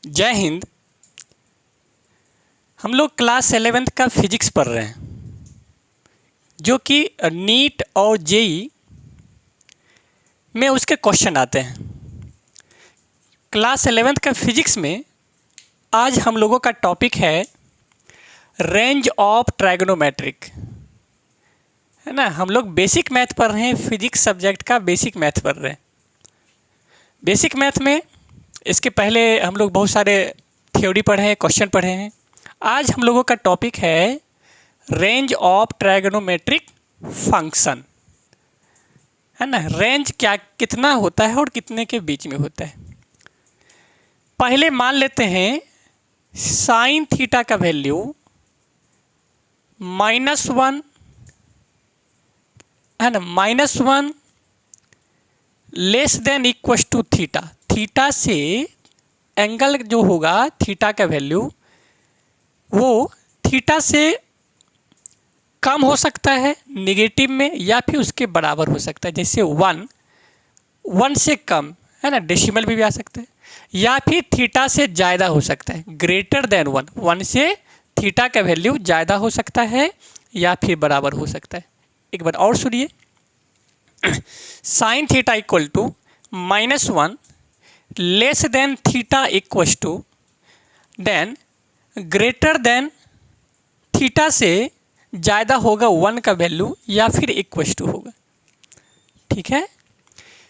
जय हिंद। हम लोग क्लास 11th का फिजिक्स पढ़ रहे हैं, जो कि नीट और जेई में उसके क्वेश्चन आते हैं। क्लास 11th का फिजिक्स में आज हम लोगों का टॉपिक है रेंज ऑफ ट्राइगोनोमेट्रिक, है ना। हम लोग बेसिक मैथ पढ़ रहे हैं, फिजिक्स सब्जेक्ट का बेसिक मैथ पढ़ रहे हैं। बेसिक मैथ में इसके पहले हम लोग बहुत सारे थ्योरी पढ़े हैं, क्वेश्चन पढ़े हैं। आज हम लोगों का टॉपिक है रेंज ऑफ ट्राइगोनोमेट्रिक फंक्शन, है ना। रेंज क्या कितना होता है और कितने के बीच में होता है। पहले मान लेते हैं साइन थीटा का वैल्यू -1, है ना, -1 less than equal to theta. Theta से एंगल जो होगा, थीटा का वैल्यू वो थीटा से कम हो सकता है निगेटिव में, या फिर उसके बराबर हो सकता है। जैसे 1 से कम, है ना, डेसिमल भी आ सकता है, या फिर थीटा से ज़्यादा हो सकता है, ग्रेटर देन 1 से थीटा का वैल्यू ज़्यादा हो सकता है या फिर बराबर हो सकता है। एक बार और सुनिए, sine theta equal to -1 less than theta equal to than greater than theta से ज़्यादा होगा 1 का वैल्यू या फिर इक्वल टू होगा, ठीक है।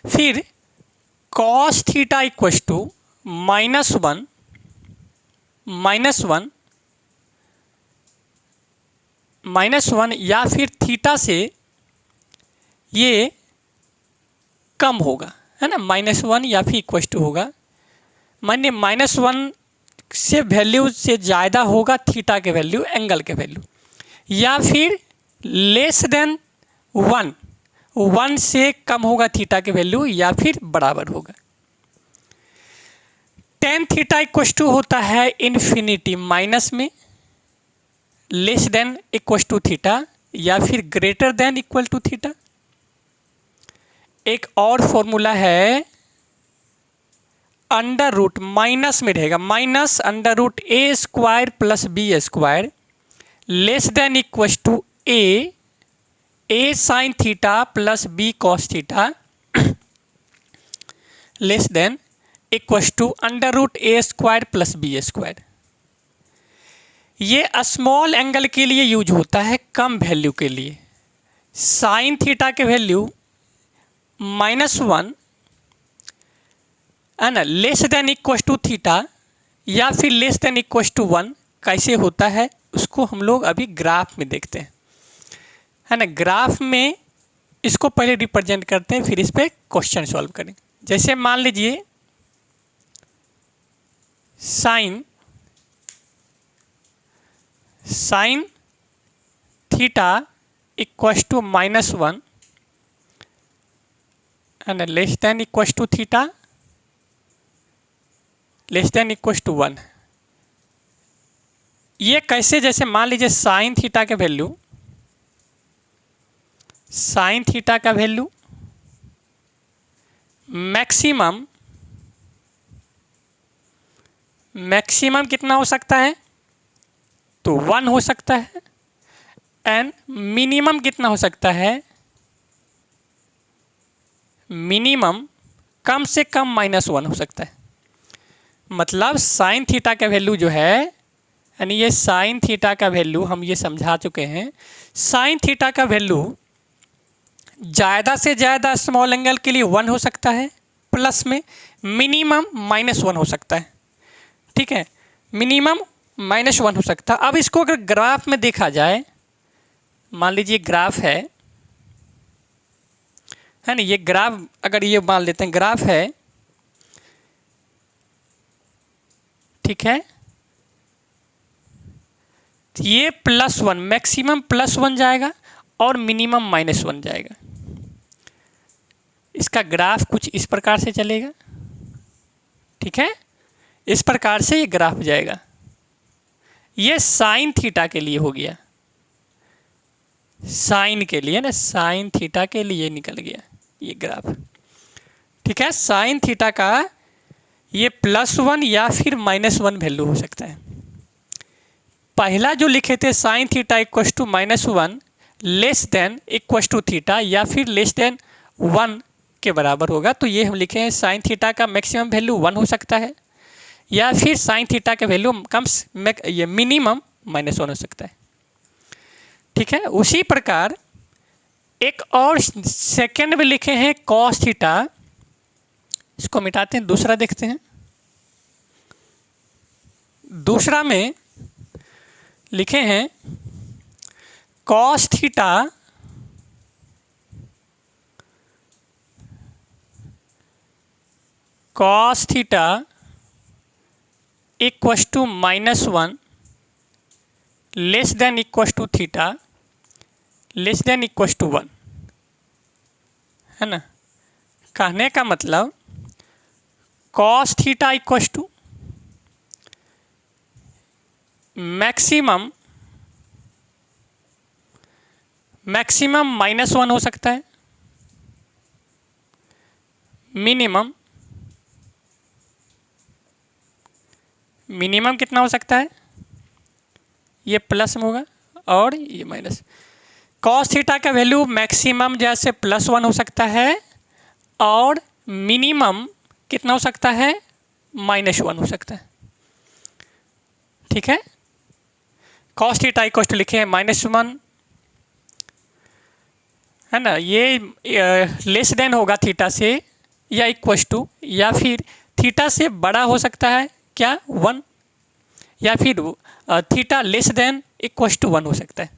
फिर कॉस थीटा इक्वल टू -1 या फिर थीटा से ये कम होगा, है ना, -1 या फिर इक्वल टू होगा। मानिए -1 से वैल्यू से ज़्यादा होगा थीटा के वैल्यू, एंगल के वैल्यू, या फिर लेस देन 1 से कम होगा थीटा के वैल्यू या फिर बराबर होगा। टेन थीटा इक्वल टू होता है इन्फिनिटी माइनस में, less than equal to theta या फिर greater than equal to theta. एक और फॉर्मूला है अंडर रूट, माइनस में रहेगा, -√a² + b² less than equal to a sine theta + b cos theta less than equal to √a² + b²। ये small angle के लिए यूज होता है, कम वैल्यू के लिए। साइन थीटा के वैल्यू -1, है ना, less than equal to theta या फिर लेस देन इक्वल टू 1 कैसे होता है उसको हम लोग अभी ग्राफ में देखते हैं, है ना। ग्राफ में इसको पहले रिप्रेजेंट करते हैं, फिर इस पर क्वेश्चन सॉल्व करें। जैसे मान लीजिए साइन थीटा इक्वल टू -1, है ना, less than equal to theta less than equal to 1। ये कैसे, जैसे मान लीजिए साइन थीटा का वैल्यू मैक्सिमम कितना हो सकता है, तो 1 हो सकता है, एंड मिनिमम कितना हो सकता है, मिनिमम कम से कम -1 हो सकता है। मतलब साइन थीटा का वैल्यू जो है, यानी ये साइन थीटा का वैल्यू हम ये समझा चुके हैं। साइन थीटा का वैल्यू ज़्यादा से ज़्यादा स्मॉल एंगल के लिए 1 हो सकता है, प्लस में मिनिमम -1 हो सकता है, ठीक है। मिनिमम -1 हो सकता है। अब इसको अगर ग्राफ में देखा जाए, मान लीजिए ग्राफ है ना, ये ग्राफ अगर ये मान लेते हैं ग्राफ है, ठीक है। ये +1, मैक्सिमम +1 जाएगा और मिनिमम -1 जाएगा। इसका ग्राफ कुछ इस प्रकार से चलेगा, ठीक है। इस प्रकार से ये ग्राफ जाएगा। ये साइन थीटा के लिए हो गया, साइन के लिए ना, साइन थीटा के लिए निकल गया ये ग्राफ, ठीक है। साइन थीटा का ये +1 या फिर -1 वैल्यू हो सकता है। पहला जो लिखे थे sine theta equals to -1 less than equals to theta या फिर लेस देन 1 के बराबर होगा, तो ये हम लिखे हैं साइन थीटा का मैक्सिमम वैल्यू 1 हो सकता है या फिर साइन थीटा का वैल्यू ये मिनिमम -1 हो सकता है। ठीक है, उसी प्रकार एक और सेकेंड में लिखे हैं कॉस थीटा, इसको मिटाते हैं, दूसरा देखते हैं। दूसरा में लिखे हैं cos theta equals to -1 less than equals to theta less than equals to 1, है ना। कहने का मतलब cos theta equals to maximum -1 हो सकता है, मिनिमम कितना हो सकता है, ये प्लस में होगा और ये माइनस। कॉस थीटा का वैल्यू मैक्सिमम जैसे +1 हो सकता है और मिनिमम कितना हो सकता है, -1 हो सकता है। ठीक है, कॉस थीटा इक्वल टू लिखे हैं -1, है ना। ये लेस देन होगा थीटा से या इक्वस टू, या फिर थीटा से बड़ा हो सकता है क्या 1, या फिर theta less than equals to 1 हो सकता है।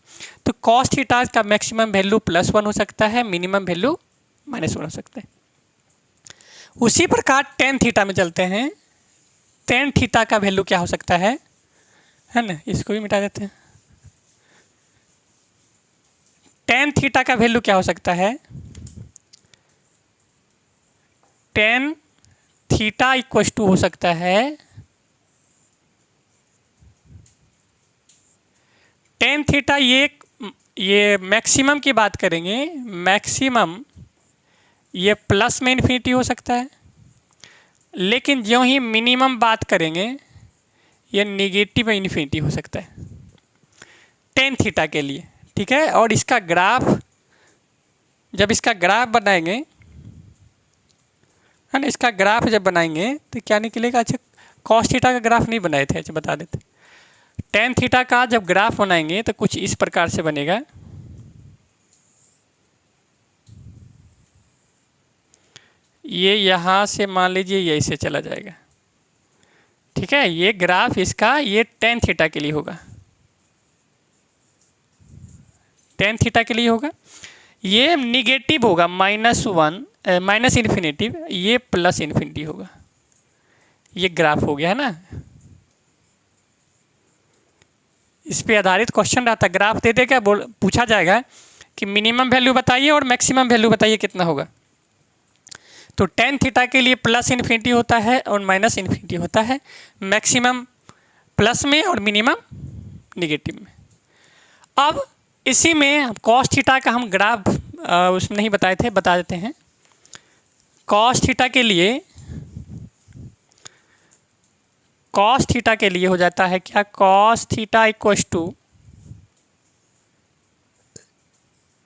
तो कॉस थीटा का मैक्सिमम वैल्यू +1 हो सकता है, मिनिमम वैल्यू -1 हो सकता है। उसी प्रकार टेन थीटा में चलते हैं। टेन थीटा का वैल्यू क्या हो सकता है ना, इसको भी मिटा देते हैं। टेन थीटा का वैल्यू क्या हो सकता है, टेन थीटा इक्वस टू हो सकता है टेन थीटा, ये मैक्सिमम की बात करेंगे, मैक्सिमम ये प्लस में इन्फिनिटी हो सकता है, लेकिन जो ही मिनिमम बात करेंगे ये निगेटिव में इन्फिनिटी हो सकता है टेन थीटा के लिए। ठीक है, और इसका ग्राफ, जब इसका ग्राफ बनाएंगे, है ना, इसका ग्राफ जब बनाएंगे तो क्या निकलेगा। अच्छा, कॉस थीटा का ग्राफ नहीं बनाए थे, अच्छा बता देते। टेन थीटा का जब ग्राफ बनाएंगे तो कुछ इस प्रकार से बनेगा। ये यहाँ से मान लीजिए ये ऐसे चला जाएगा। ठीक है, ये ग्राफ इसका ये टेन थीटा के लिए होगा, टेन थीटा के लिए होगा। ये निगेटिव होगा -1 माइनस इन्फिनिटिव, ये प्लस इन्फिनिटी होगा। ये ग्राफ हो गया है ना। इस पे आधारित क्वेश्चन रहता है, ग्राफ दे देगा, पूछा जाएगा कि मिनिमम वैल्यू बताइए और मैक्सिमम वैल्यू बताइए कितना होगा। तो टेन थीटा के लिए प्लस इन्फिनिटी होता है और माइनस इन्फिनिटी होता है, मैक्सिमम प्लस में और मिनिमम निगेटिव में। अब इसी में कॉस थीटा का हम ग्राफ उसमें नहीं बताए थे, बता देते हैं। कॉस थीटा के लिए हो जाता है क्या, कॉस थीटा इक्वस टू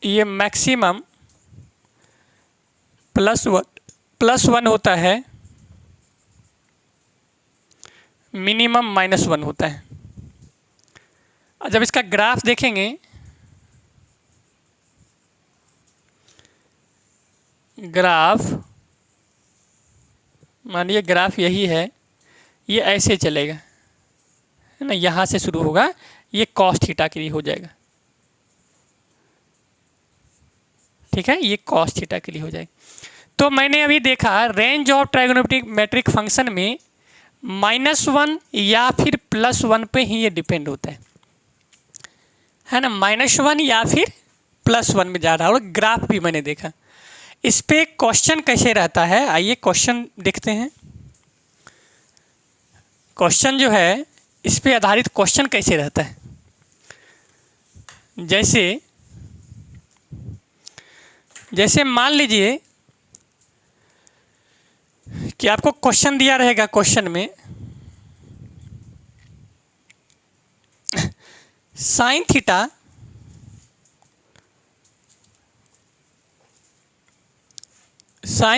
ये मैक्सिमम +1 होता है, मिनिमम -1 होता है। जब इसका ग्राफ देखेंगे, ग्राफ मानिए ग्राफ यही है, ये ऐसे चलेगा, है ना, यहाँ से शुरू होगा, ये कॉस थीटा के लिए हो जाएगा। ठीक है, ये कॉस थीटा के लिए हो जाएगा। तो मैंने अभी देखा रेंज ऑफ ट्रायगोनोमेट्रिक फंक्शन में -1 या फिर +1 पे ही ये डिपेंड होता है ना, -1 या फिर +1 में जा रहा है। और ग्राफ भी मैंने देखा। इस पे क्वेश्चन कैसे रहता है, आइए क्वेश्चन देखते हैं। क्वेश्चन जो है, इस पे आधारित क्वेश्चन कैसे रहता है। जैसे मान लीजिए कि आपको क्वेश्चन दिया रहेगा, क्वेश्चन में साइन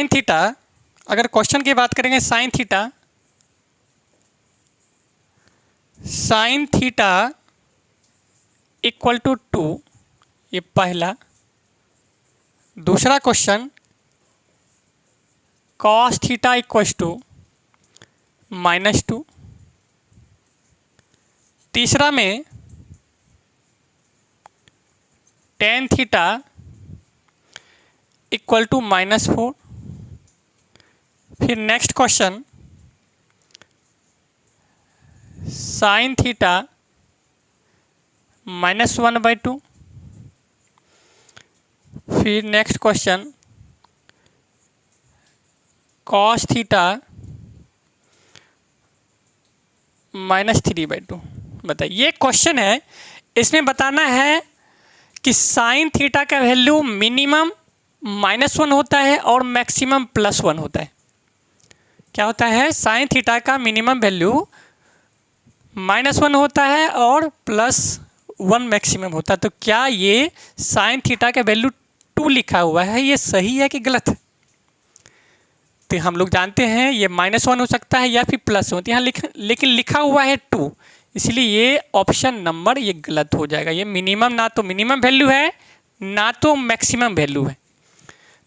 थीटा अगर क्वेश्चन की बात करेंगे, साइन थीटा इक्वल टू 2, ये पहला। दूसरा question cos theta equal to -2। तीसरा में टेन थीटा इक्वल टू -4। फिर नेक्स्ट क्वेश्चन साइन थीटा -1/2। फिर नेक्स्ट क्वेश्चन कॉस थीटा -3/2। बताइए, ये क्वेश्चन है, इसमें बताना है कि साइन थीटा का वैल्यू मिनिमम -1 होता है और मैक्सिमम +1 होता है। क्या होता है? साइन थीटा का मिनिमम वैल्यू -1 होता है और +1 मैक्सिमम होता है। तो क्या ये साइन थीटा का वैल्यू 2 लिखा हुआ है, ये सही है कि गलत है? तो हम लोग जानते हैं ये -1 हो सकता है या फिर प्लस होती है, यहाँ लेकिन लिखा हुआ है 2, इसलिए ये ऑप्शन नंबर ये गलत हो जाएगा। ये मिनिमम, ना तो मिनिमम वैल्यू है ना तो मैक्सिमम वैल्यू है।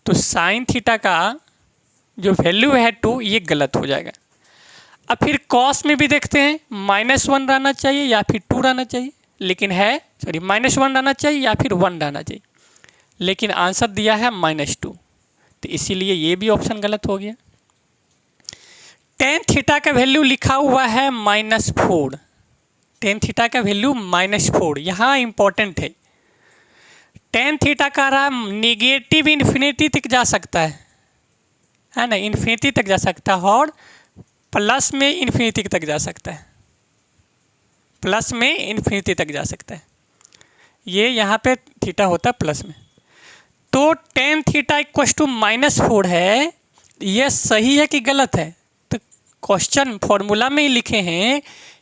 तो साइन थीटा का जो वैल्यू है 2, ये गलत हो जाएगा। अब फिर कॉस में भी देखते हैं, -1 रहना चाहिए या फिर 2 रहना चाहिए, लेकिन है -1 रहना चाहिए या फिर 1 रहना चाहिए, लेकिन आंसर दिया है -2, तो इसीलिए ये भी ऑप्शन गलत हो गया। टेन थीटा का वैल्यू लिखा हुआ है -4। टेन थीटा का वैल्यू -4 यहाँ इंपॉर्टेंट है। टेन थीटा का रहा निगेटिव इन्फिनिटी तक जा सकता है ना, इन्फिनिटी तक जा सकता है, और प्लस में इन्फिनिटी तक जा सकता है, प्लस में इन्फिनिटी तक जा सकता है। ये यहाँ पे थीटा होता है प्लस में। तो टेन थीटा इक्वल टू -4 है, ये सही है कि गलत है? तो क्वेश्चन फॉर्मूला में ही लिखे हैं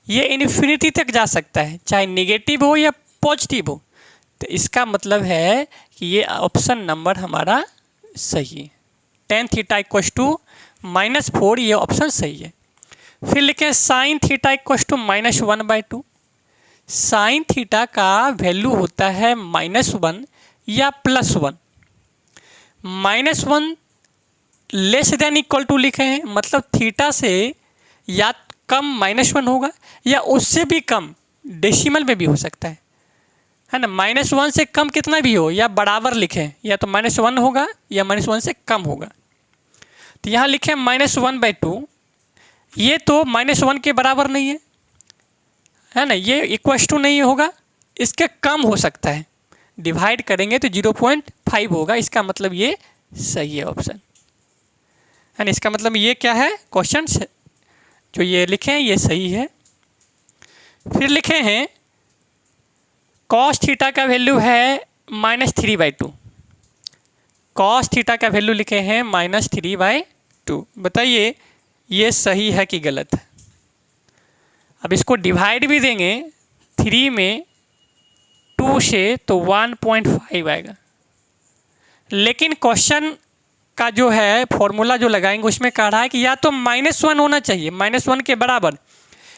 ये इन्फिनिटी तक जा सकता है, चाहे नेगेटिव हो या पॉजिटिव हो। तो इसका मतलब है कि ये ऑप्शन नंबर हमारा सही है। टेन थीटा इक्वल टू -4, ये ऑप्शन सही है। फिर लिखें sine theta equal to -1/2। Sine theta का वैल्यू होता है -1 या +1। -1 लेस देन इक्वल टू लिखे हैं, मतलब थीटा से या कम -1 होगा या उससे भी कम, डेसिमल में भी हो सकता है ना। -1 से कम कितना भी हो या बराबर लिखें, या तो -1 होगा या -1 से कम होगा। तो यहाँ लिखें -1/2, ये तो -1 के बराबर नहीं है ना, ये इक्वल टू नहीं होगा, इसके कम हो सकता है। डिवाइड करेंगे तो 0.5 होगा, इसका मतलब ये सही है ऑप्शन, है ना। इसका मतलब ये क्या है, क्वेश्चन जो ये लिखे हैं ये सही है। फिर लिखे हैं कॉस थीटा का वैल्यू है -3/2। कॉस थीटा का वैल्यू लिखे हैं -3/2। बताइए ये सही है कि गलत है? अब इसको डिवाइड भी देंगे 3 में 2 से तो 1.5 आएगा, लेकिन क्वेश्चन का जो है फॉर्मूला जो लगाएंगे उसमें कह रहा है कि या तो -1 होना चाहिए, -1 के बराबर,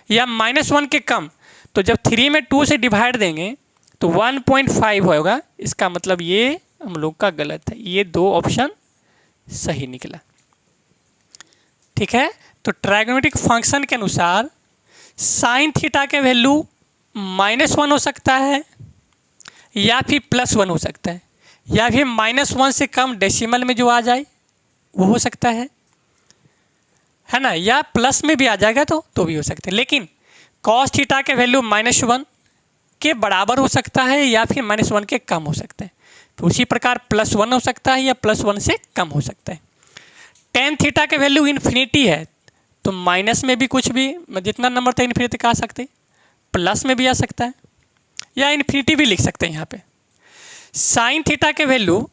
या -1 के कम। तो जब 3 में 2 से डिवाइड देंगे तो 1.5 होगा, इसका मतलब ये हम लोग का गलत है। ये 2 ऑप्शन सही निकला, ठीक है। तो ट्रायगोनोमेट्रिक फंक्शन के अनुसार साइन थीटा के वैल्यू -1 हो सकता है या फिर +1 हो सकता है, या फिर -1 से कम डेसिमल में जो आ जाए वो हो सकता है ना, या प्लस में भी आ जाएगा तो भी हो सकता है। लेकिन कॉस थीटा के वैल्यू -1 के बराबर हो सकता है या फिर -1 के कम हो सकता है। तो उसी प्रकार +1 हो सकता है या +1 से कम हो सकता है। टेन थीटा के वैल्यू इन्फिनिटी है, तो माइनस में भी कुछ भी, जितना नंबर था इन्फिनिटी तक आ सकते, प्लस में भी आ सकता है, या इन्फिनिटी भी लिख सकते हैं यहाँ पे। साइन थीटा के वैल्यू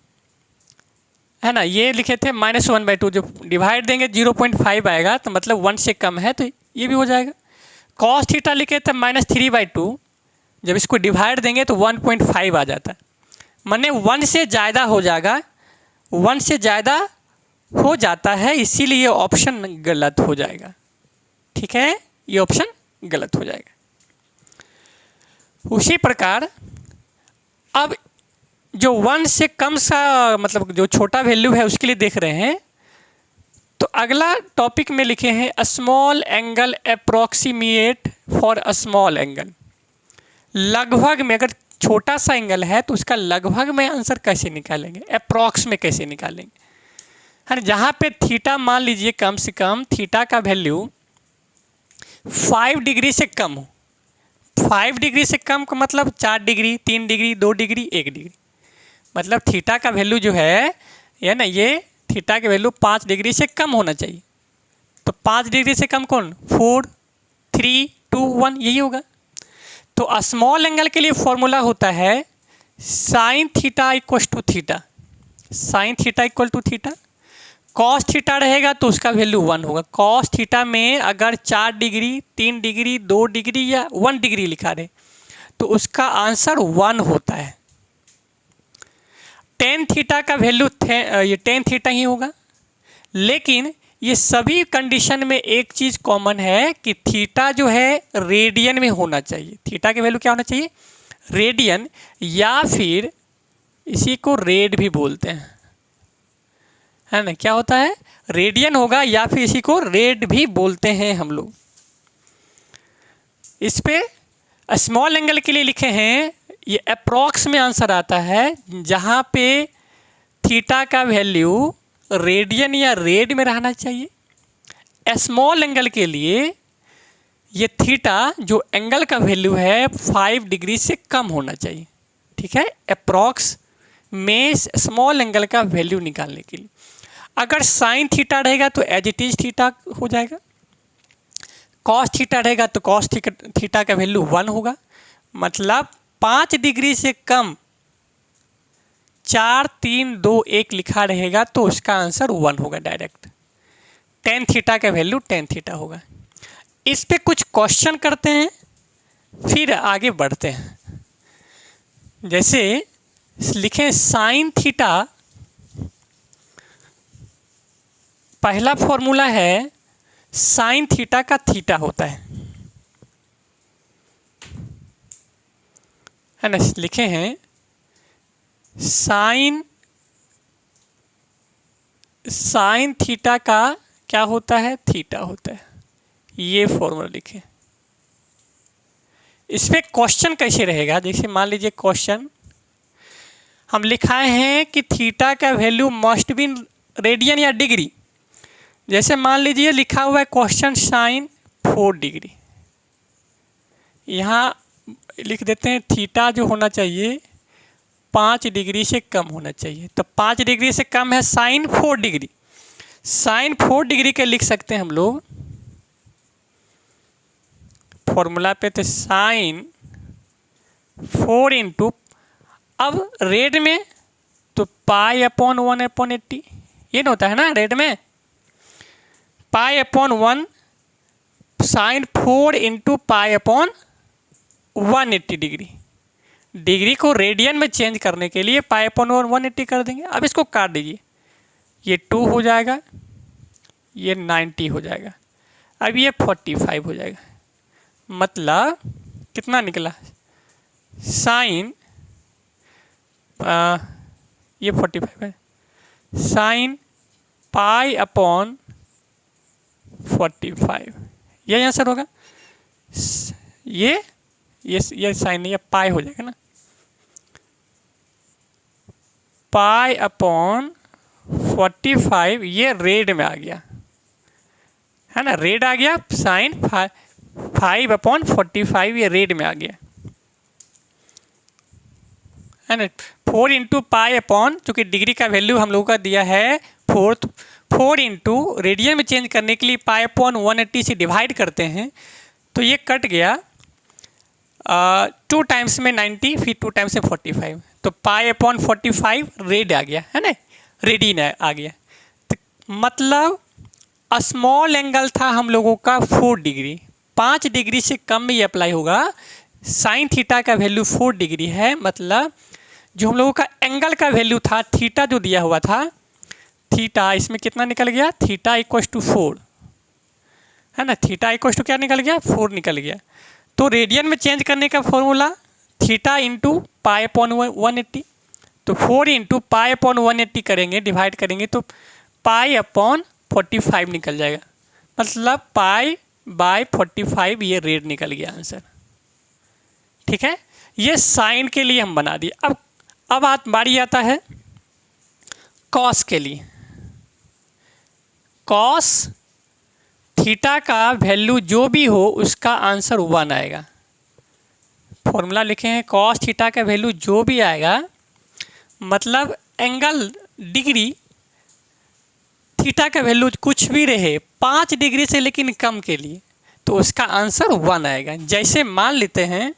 है ना, ये लिखे थे -1/2, जो डिवाइड देंगे 0.5 आएगा, तो मतलब 1 से कम है, तो ये भी हो जाएगा। कॉस थीटा लिखे थे -3/2, जब इसको डिवाइड देंगे तो 1.5 आ जाता है, माने 1 से ज़्यादा हो जाएगा, 1 से ज़्यादा हो जाता है, इसीलिए ऑप्शन गलत हो जाएगा। ठीक है, ये ऑप्शन गलत हो जाएगा। उसी प्रकार अब जो 1 से कम सा मतलब जो छोटा वैल्यू है उसके लिए देख रहे हैं, तो अगला टॉपिक में लिखे हैं a small angle approximate for a small angle. लगभग में, अगर छोटा सा एंगल है तो उसका लगभग में आंसर कैसे निकालेंगे, अप्रॉक्स में कैसे निकालेंगे, है ना। जहाँ पे थीटा मान लीजिए कम से कम थीटा का वैल्यू 5 डिग्री से कम हो, 5 डिग्री से कम का मतलब 4 डिग्री, 3 डिग्री, 2 डिग्री, 1 डिग्री, मतलब थीटा का वैल्यू जो है ना, ये थीटा का वैल्यू 5 डिग्री से कम होना चाहिए। तो 5 डिग्री से कम कौन, 4, 3, 2, 1, यही होगा। तो स्मॉल एंगल के लिए फॉर्मूला होता है sine theta equal to theta, sine theta equal to theta. Cos theta रहेगा तो उसका वैल्यू 1 होगा। कॉस थीटा में अगर 4 डिग्री, 3 डिग्री, 2 डिग्री या 1 डिग्री लिखा रहे तो उसका आंसर 1 होता है। टेन थीटा का वैल्यू ये टेन थीटा ही होगा, लेकिन ये सभी कंडीशन में एक चीज़ कॉमन है कि थीटा जो है रेडियन में होना चाहिए। थीटा की वैल्यू क्या होना चाहिए, रेडियन, या फिर इसी को रेड भी बोलते हैं, है ना। क्या होता है, रेडियन होगा, या फिर इसी को रेड भी बोलते हैं हम लोग। इस पे स्मॉल एंगल के लिए लिखे हैं, ये अप्रॉक्स में आंसर आता है जहाँ पे थीटा का वैल्यू रेडियन या रेड में रहना चाहिए। स्मॉल एंगल के लिए ये थीटा जो एंगल का वैल्यू है 5 डिग्री से कम होना चाहिए। ठीक है, अप्रॉक्स में स्मॉल एंगल का वैल्यू निकालने के लिए। अगर साइन थीटा रहेगा तो एज इट इज थीटा हो जाएगा, कॉस थीटा रहेगा तो कॉस थीटा का वैल्यू 1 होगा, मतलब 5 डिग्री से कम 4, 3, 2, 1 लिखा रहेगा तो उसका आंसर 1 होगा डायरेक्ट। टेन थीटा का वैल्यू टेन थीटा होगा। इस पे कुछ क्वेश्चन करते हैं फिर आगे बढ़ते हैं। जैसे लिखें साइन थीटा, पहला फॉर्मूला है साइन थीटा का थीटा होता है ना। लिखे हैं साइन थीटा का क्या होता है, थीटा होता है। ये फॉर्मूला लिखे। इस पे क्वेश्चन कैसे रहेगा, जैसे मान लीजिए क्वेश्चन हम लिखाए हैं कि थीटा का वैल्यू मस्ट बी रेडियन या डिग्री। जैसे मान लीजिए लिखा हुआ है क्वेश्चन साइन 4 डिग्री, यहाँ लिख देते हैं थीटा जो होना चाहिए 5 डिग्री से कम होना चाहिए। तो 5 डिग्री से कम है साइन 4 डिग्री। साइन 4 डिग्री के लिख सकते हैं हम लोग फॉर्मूला पे, तो साइन 4 इंटू, अब रेड में तो π/1/80, ये ना होता है ना रेड में, π/1 साइन 4 इंटू π/180 डिग्री। डिग्री को रेडियन में चेंज करने के लिए π/180 कर देंगे। अब इसको काट दीजिए, ये 2 हो जाएगा, ये 90 हो जाएगा, अब ये 45 हो जाएगा। मतलब कितना निकला, साइन ये 45 है, साइन π/45 यही आंसर होगा। ये साइन नहीं, ये पाई हो जाएगा ना, π/45 ये रेड में आ गया, है ना, रेड आ गया। साइन 5/45 ये रेड में आ गया, है ना। 4 इंटू π/, चूँकि डिग्री का वैल्यू हम लोगों का दिया है 4 इंटू रेडियन में चेंज करने के लिए π/180 से डिवाइड करते हैं, तो ये कट गया 2 टाइम्स में 90, फिर 2 टाइम्स में 45, तो π/45 रेड आ गया, है ना। रेडियन आ गया। तो मतलब स्मॉल एंगल था हम लोगों का 4 डिग्री, 5 डिग्री से कम में ये अप्लाई होगा। साइन थीटा का वैल्यू 4 डिग्री है, मतलब जो हम लोगों का एंगल का वैल्यू था थीटा जो दिया हुआ था, थीटा इसमें कितना निकल गया, थीटा इक्वल टू 4 है ना, थीटा इक्वल टू क्या निकल गया, 4 निकल गया। तो रेडियन में चेंज करने का formula theta into pi upon 180, तो 4 इंटू पाई अपॉन 180 करेंगे, डिवाइड करेंगे तो पाई अपॉन 45 निकल जाएगा, मतलब पाई बाय 45 ये रेड निकल गया आंसर। ठीक है, ये साइन के लिए हम बना दिए। अब बारी आता है कॉस के लिए। कॉस थीटा का वैल्यू जो भी हो उसका आंसर 1 आएगा। फॉर्मूला लिखे हैं, कॉस थीटा का वैल्यू जो भी आएगा, मतलब एंगल डिग्री थीटा का वैल्यू कुछ भी रहे 5 डिग्री से लेकिन कम के लिए, तो उसका आंसर 1 आएगा। जैसे मान लेते हैं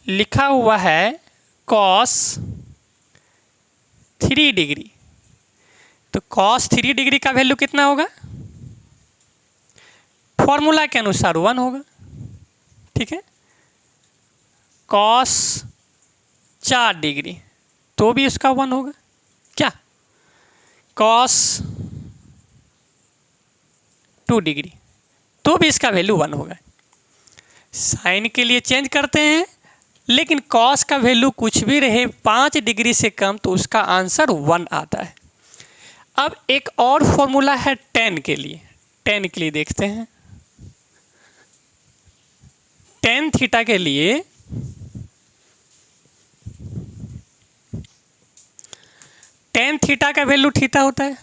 लिखा हुआ है कॉस 3 डिग्री, तो कॉस 3 डिग्री का वैल्यू कितना होगा, फॉर्मूला के अनुसार 1 होगा। ठीक है, कॉस 4 डिग्री तो भी उसका 1 होगा क्या, कॉस 2 डिग्री तो भी इसका वैल्यू 1 होगा। साइन के लिए चेंज करते हैं, लेकिन कॉस का वैल्यू कुछ भी रहे 5 डिग्री से कम तो उसका आंसर 1 आता है। अब एक और फॉर्मूला है टेन के लिए, टेन के लिए देखते हैं। टेन थीटा के लिए टेन थीटा का वैल्यू थीटा होता है,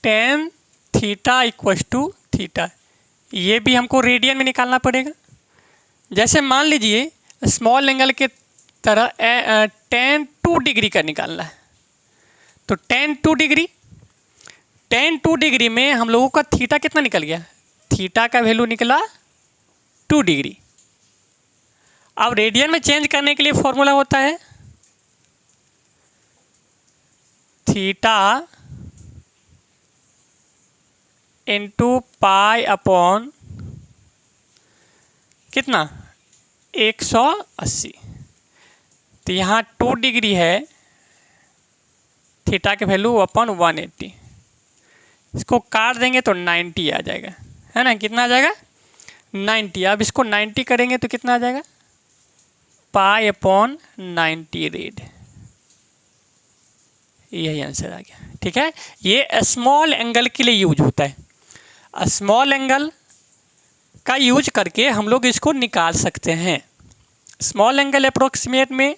tan theta equal to theta, ये भी हमको रेडियन में निकालना पड़ेगा। जैसे मान लीजिए स्मॉल एंगल के तरह टेन 2 डिग्री का निकालना है, तो टेन 2 डिग्री में हम लोगों का थीटा कितना निकल गया, थीटा का वैल्यू निकला 2 डिग्री। अब रेडियन में चेंज करने के लिए फॉर्मूला होता है थीटा इंटू पाई अपॉन कितना 180, तो यहाँ 2 डिग्री है, थीटा के वैल्यू अपॉन 180, इसको काट देंगे तो 90 आ जाएगा, है ना, कितना आ जाएगा 90। अब इसको 90 करेंगे तो कितना आ जाएगा, पाई अपॉन 90 रेड, यही आंसर आ गया। ठीक है, ये स्मॉल एंगल के लिए यूज होता है, स्मॉल एंगल का यूज करके हम लोग इसको निकाल सकते हैं। स्मॉल एंगल अप्रोक्सीमेट में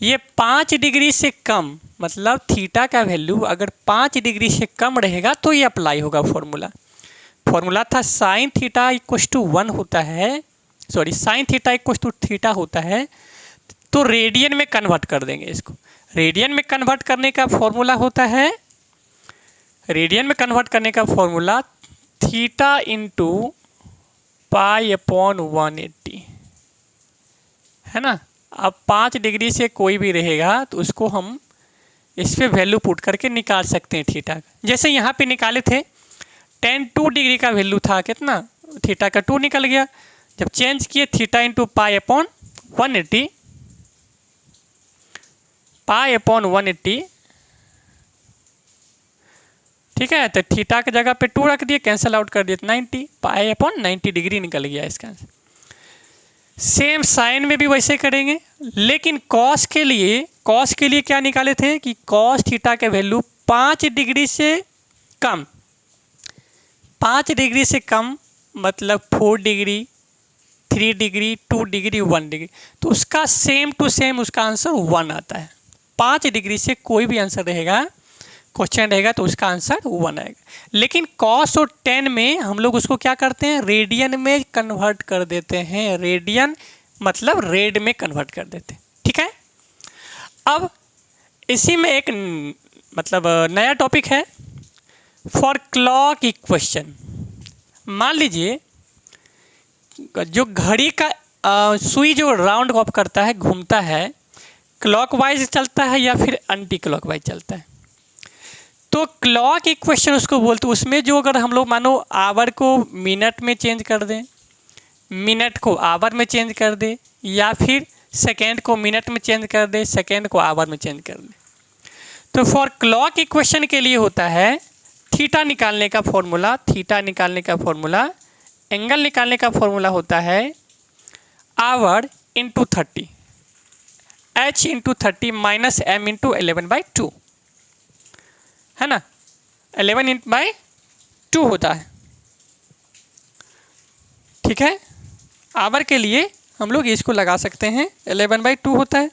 ये 5 डिग्री से कम, मतलब थीटा का वैल्यू अगर 5 डिग्री से कम रहेगा तो ये अप्लाई होगा फॉर्मूला था साइन थीटा इक्वल टू 1 होता है, sorry sine theta equal to theta होता है, तो रेडियन में कन्वर्ट कर देंगे इसको। रेडियन में कन्वर्ट करने का फॉर्मूला होता है, रेडियन में कन्वर्ट करने का formula theta into pi upon 180, है ना। अब 5 डिग्री से कोई भी रहेगा तो उसको हम इस पे वैल्यू पुट करके निकाल सकते हैं थीटा का। जैसे यहाँ पे निकाले थे टेन 2 डिग्री का वैल्यू था कितना, थीटा का 2 निकल गया। जब चेंज किए theta into pi upon 180, pi upon 180, ठीक है, तो थीटा की जगह पे 2 रख दिए, कैंसिल आउट कर दिए, 90 पाई अपॉन 90 डिग्री निकल गया इसका आंसर। सेम साइन में भी वैसे करेंगे, लेकिन कॉस के लिए क्या निकाले थे कि कॉस थीटा के वैल्यू 5 डिग्री से कम, 5 डिग्री से कम मतलब 4 डिग्री, 3 डिग्री, 2 डिग्री, 1 डिग्री, तो उसका सेम टू सेम उसका आंसर 1 आता है। 5 डिग्री से कोई भी आंसर रहेगा, क्वेश्चन रहेगा तो उसका आंसर 1 आएगा। लेकिन कॉस और टेन में हम लोग उसको क्या करते हैं, रेडियन में कन्वर्ट कर देते हैं, रेडियन मतलब रेड में कन्वर्ट कर देते हैं। ठीक है, अब इसी में एक मतलब नया टॉपिक है फॉर क्लॉक इक्वेशन। मान लीजिए जो घड़ी का सुई जो राउंड ऑफ करता है, घूमता है, क्लॉकवाइज चलता है या फिर एंटी क्लॉकवाइज चलता है। तो क्लॉक इक्वेशन उसको बोलते हैं। उसमें जो अगर हम लोग मानो आवर को मिनट में चेंज कर दें, मिनट को आवर में चेंज कर दे, या फिर सेकेंड को मिनट में चेंज कर दे, सेकेंड को आवर में चेंज कर दे। तो फॉर क्लॉक इक्वेशन के लिए होता है थीटा निकालने का फॉर्मूला, थीटा निकालने का फॉर्मूला, एंगल निकालने का फॉर्मूला होता है our into 30, h into 30 minus m into 11/2, है ना, 11/2 होता है। ठीक है, आवर के लिए हम लोग इसको लगा सकते हैं, 11/2 होता है।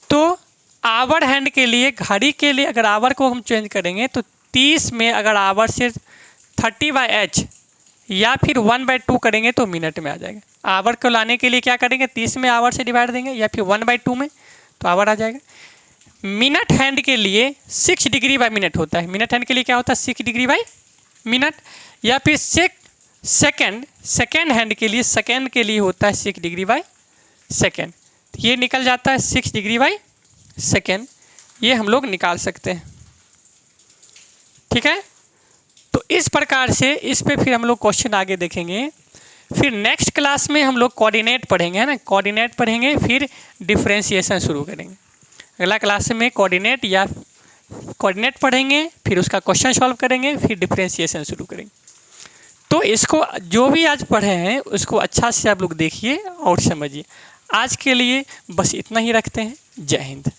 तो आवर हैंड के लिए, घड़ी के लिए अगर आवर को हम चेंज करेंगे तो 30 में अगर आवर से 30/h या फिर 1/2 करेंगे तो मिनट में आ जाएगा। आवर को लाने के लिए क्या करेंगे, 30 में आवर से डिवाइड देंगे या फिर 1/2 में, तो आवर आ जाएगा। मिनट हैंड के लिए 6 डिग्री बाई मिनट होता है। मिनट हैंड के लिए क्या होता है, 6 डिग्री बाई मिनट, या फिर सेकेंड हैंड के लिए, सेकेंड के लिए होता है 6 डिग्री बाई सेकेंड। ये निकल जाता है 6 डिग्री बाई सेकेंड, ये हम लोग निकाल सकते हैं। ठीक है, तो इस प्रकार से इस पे फिर हम लोग क्वेश्चन आगे देखेंगे। फिर नेक्स्ट क्लास में हम लोग कोऑर्डिनेट पढ़ेंगे, है ना, कोऑर्डिनेट पढ़ेंगे, फिर डिफरेंशिएशन शुरू करेंगे। अगला क्लास में कोऑर्डिनेट पढ़ेंगे, फिर उसका क्वेश्चन सॉल्व करेंगे, फिर डिफरेंशिएशन शुरू करेंगे। तो इसको जो भी आज पढ़े हैं उसको अच्छा से आप लोग देखिए और समझिए। आज के लिए बस इतना ही रखते हैं। जय हिंद।